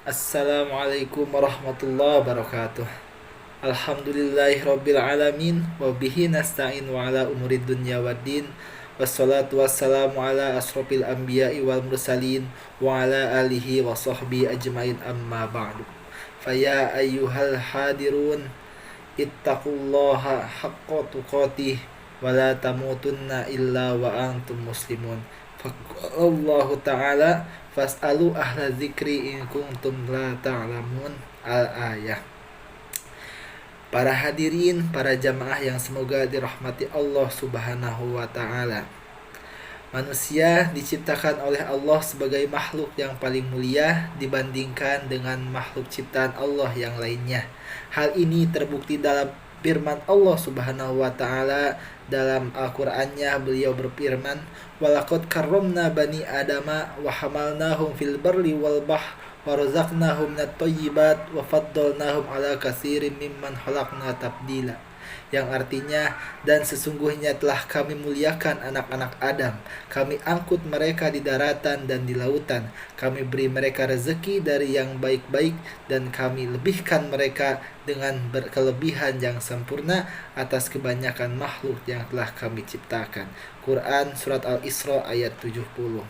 Assalamualaikum warahmatullahi wabarakatuh. Alhamdulillahirabbil alamin wa bihi nasta'in wa ala umurid dunya waddin. Wassalatu wassalamu ala asrofil anbiya'i wal mursalin wa ala alihi wa sahbihi ajmain amma ba'du. Faya ayyuhal hadirun ittaqullaha haqqa tuqatih wa la tamutunna illa wa antum muslimun. Allah Ta'ala fas'alu ahla zikri in kuntum la ta'lamun al-ayah. Para hadirin, para jamaah yang semoga dirahmati Allah Subhanahu wa Ta'ala. Manusia diciptakan oleh Allah sebagai makhluk yang paling mulia dibandingkan dengan makhluk ciptaan Allah yang lainnya. Hal ini terbukti dalam firman Allah Subhanahu wa Ta'ala dalam Al-Qur'annya. Beliau berfirman, "Walaqad karramna bani adama wa hamalnahum fil barri wal bahr wa razaqnahum minat thayyibat wa faddalnahum ala katsirin mimman khalaqna tabdila." Yang artinya, dan sesungguhnya telah kami muliakan anak-anak Adam, kami angkut mereka di daratan dan di lautan, kami beri mereka rezeki dari yang baik-baik, dan kami lebihkan mereka dengan berkelebihan yang sempurna atas kebanyakan makhluk yang telah kami ciptakan. Quran Surat Al-Isra ayat 70.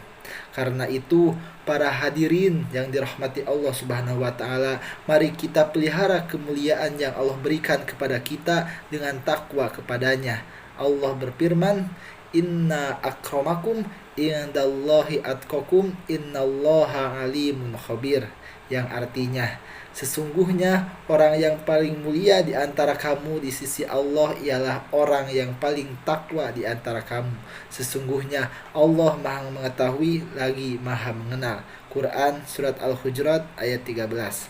Karena itu, para hadirin yang dirahmati Allah Subhanahu wa Ta'ala, mari kita pelihara kemuliaan yang Allah berikan kepada kita dengan takwa kepadanya. Allah berfirman, "Inna akramakum indallahi atqakum innallaha alimun khabir." Yang artinya, sesungguhnya orang yang paling mulia di antara kamu di sisi Allah ialah orang yang paling takwa di antara kamu. Sesungguhnya Allah Maha mengetahui lagi Maha mengenal. Quran Surat Al-Hujurat ayat 13.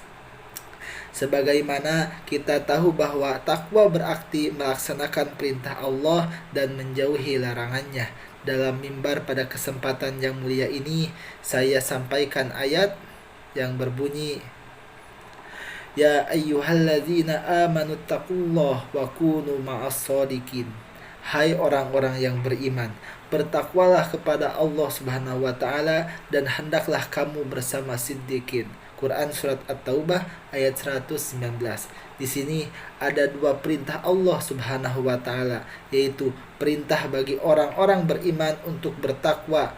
Sebagaimana kita tahu bahwa takwa berarti melaksanakan perintah Allah dan menjauhi larangannya. Dalam mimbar pada kesempatan yang mulia ini, saya sampaikan ayat yang berbunyi, "Ya ayyuhalladzina amanu taqullah wa kunu ma'as shadiqin." Hai orang-orang yang beriman, bertakwalah kepada Allah Subhanahu wa Ta'ala dan hendaklah kamu bersama siddiqin. Quran Surat At-Taubah ayat 119. Di sini ada dua perintah Allah Subhanahu wa Ta'ala, yaitu perintah bagi orang-orang beriman untuk bertakwa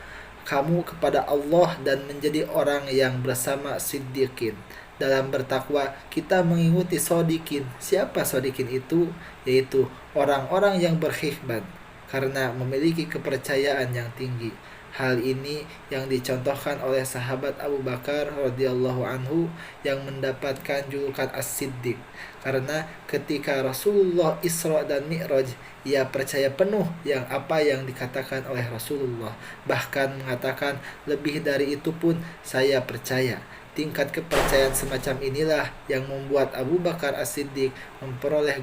kamu kepada Allah dan menjadi orang yang bersama siddiqin. Dalam bertakwa kita mengikuti shodikin. Siapa shodikin itu? Yaitu orang-orang yang berkhidmat karena memiliki kepercayaan yang tinggi. Hal ini yang dicontohkan oleh sahabat Abu Bakar radhiyallahu anhu yang mendapatkan julukan As-Siddiq, karena ketika Rasulullah Isra dan Mi'raj, ia percaya penuh yang apa yang dikatakan oleh Rasulullah, bahkan mengatakan lebih dari itu pun saya percaya. Tingkat kepercayaan semacam inilah yang membuat Abu Bakar As-Siddiq memperoleh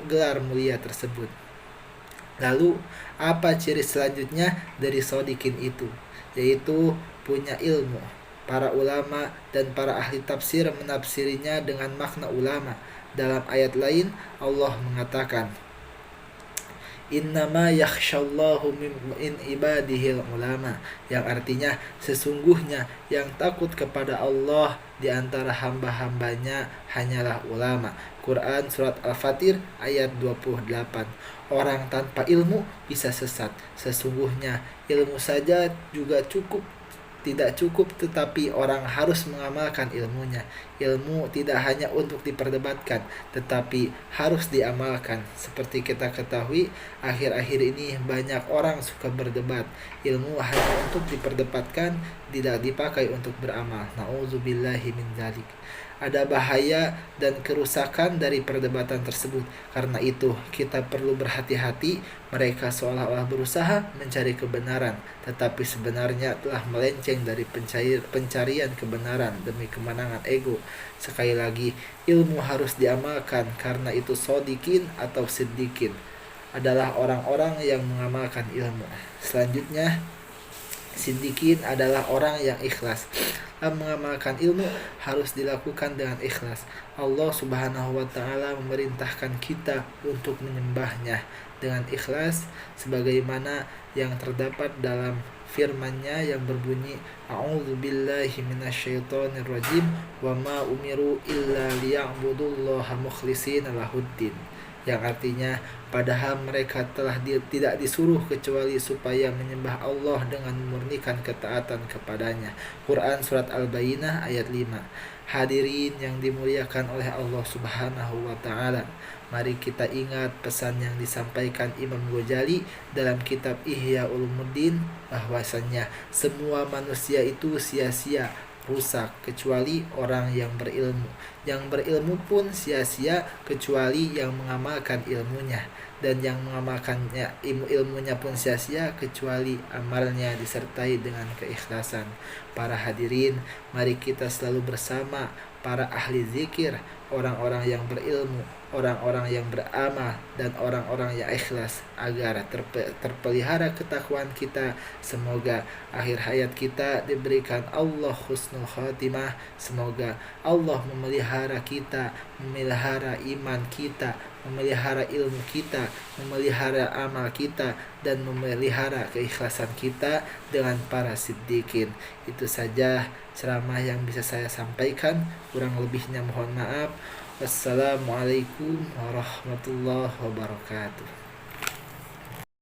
gelar mulia tersebut. Lalu, apa ciri selanjutnya dari shodikin itu? Yaitu punya ilmu. Para ulama dan para ahli tafsir menafsirinya dengan makna ulama. Dalam ayat lain, Allah mengatakan, "Innama yakhshallahu min ibadihil ulama." Yang artinya, sesungguhnya yang takut kepada Allah di antara hamba-hambanya hanyalah ulama. Quran Surat Al-Fatir ayat 28. Orang tanpa ilmu bisa sesat. Sesungguhnya ilmu saja juga tidak cukup, tetapi orang harus mengamalkan ilmunya. Ilmu tidak hanya untuk diperdebatkan, tetapi harus diamalkan. Seperti kita ketahui, akhir-akhir ini banyak orang suka berdebat. Ilmu hanya untuk diperdebatkan, tidak dipakai untuk beramal. Nauzubillahi min dzalik. Ada bahaya dan kerusakan dari perdebatan tersebut. Karena itu, kita perlu berhati-hati. Mereka seolah-olah berusaha mencari kebenaran, tetapi sebenarnya telah melenceng dari pencarian kebenaran demi kemenangan ego. Sekali lagi, ilmu harus diamalkan, karena itu shodikin atau siddiqin adalah orang-orang yang mengamalkan ilmu. Selanjutnya, siddiqin adalah orang yang ikhlas. Mengamalkan ilmu harus dilakukan dengan ikhlas. Allah Subhanahu wa Ta'ala memerintahkan kita untuk menyembahnya dengan ikhlas, sebagaimana yang terdapat dalam firman-Nya yang berbunyi A'udzubillahi minasyaitonirrajim wa ma umiru illa liya'budullaha mukhlishina lahuddin, yang artinya padahal mereka telah tidak disuruh kecuali supaya menyembah Allah dengan memurnikan ketaatan kepadanya. Quran Surat Al-Bayyinah ayat 5. Hadirin yang dimuliakan oleh Allah Subhanahu wa Ta'ala, mari kita ingat pesan yang disampaikan Imam Ghazali dalam kitab Ihya Ulumuddin, bahwasannya semua manusia itu sia-sia, rusak kecuali orang yang berilmu. Yang berilmu pun sia-sia kecuali yang mengamalkan ilmunya, dan yang mengamalkannya ilmunya pun sia-sia kecuali amalnya disertai dengan keikhlasan. Para hadirin, mari kita selalu bersama para ahli zikir, orang-orang yang berilmu, orang-orang yang beramal, dan orang-orang yang ikhlas, agar terpelihara ketakwaan kita. Semoga akhir hayat kita diberikan Allah husnul khatimah. Semoga Allah memelihara kita, memelihara iman kita, memelihara ilmu kita, memelihara amal kita, dan memelihara keikhlasan kita dengan para siddiqin. Itu saja ceramah yang bisa saya sampaikan, kurang lebihnya mohon maaf. Wassalamualaikum warahmatullahi wabarakatuh.